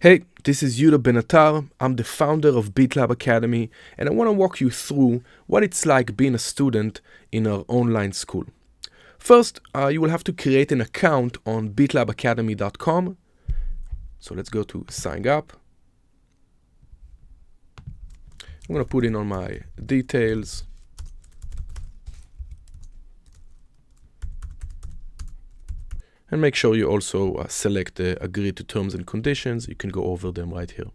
Hey, this is Yeuda Ben-Atar. I'm the founder of BeatLab Academy, and I want to walk you through what it's like being a student in our online school. First, you will have to create an account on beatlabacademy.com. So let's go to sign up. I'm going to put in all my details. And make sure you also select the agree to terms and conditions. You can go over them right here.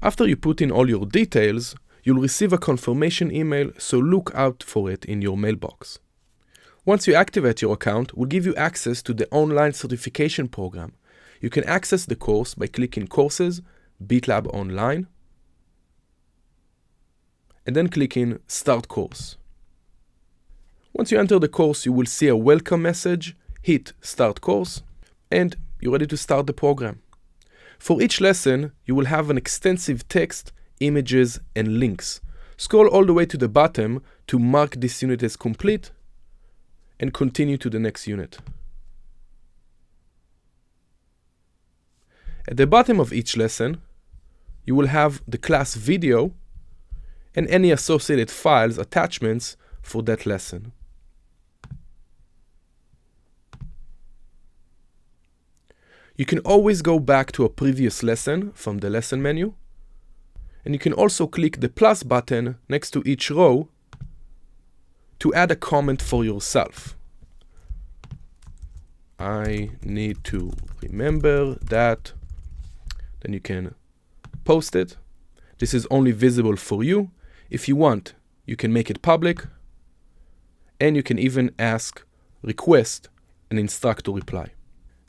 After you put in all your details, you'll receive a confirmation email, so look out for it in your mailbox. Once you activate your account, we'll give you access to the online certification program. You can access the course by clicking Courses, BeatLab Online, and then clicking Start Course. Once you enter the course, you will see a welcome message. Hit Start Course, and you're ready to start the program. For each lesson, you will have an extensive text, images, and links. Scroll all the way to the bottom to mark this unit as complete, and continue to the next unit. At the bottom of each lesson, you will have the class video and any associated files, attachments for that lesson. You can always go back to a previous lesson from the lesson menu, and you can also click the plus button next to each row to add a comment for yourself. I need to remember that. Then you can post it. This is only visible for you. If you want, you can make it public, and you can even request an instructor reply.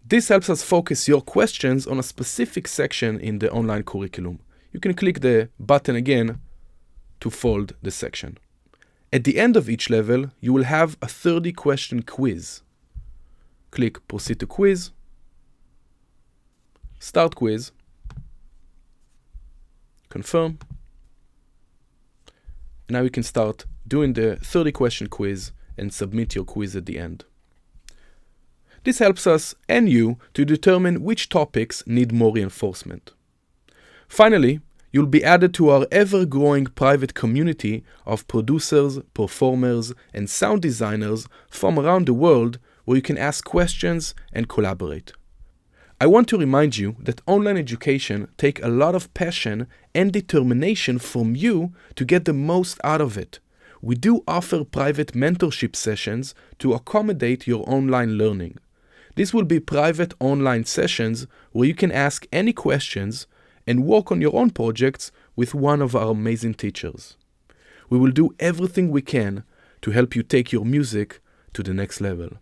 This helps us focus your questions on a specific section in the online curriculum. You can click the button again to fold the section. At the end of each level, you will have a 30-question quiz. Click Proceed to Quiz, Start Quiz, Confirm. Now you can start doing the 30-question quiz and submit your quiz at the end. This helps us and you to determine which topics need more reinforcement. Finally, you'll be added to our ever-growing private community of producers, performers, and sound designers from around the world where you can ask questions and collaborate. I want to remind you that online education takes a lot of passion and determination from you to get the most out of it. We do offer private mentorship sessions to accommodate your online learning. These will be private online sessions where you can ask any questions and work on your own projects with one of our amazing teachers. We will do everything we can to help you take your music to the next level.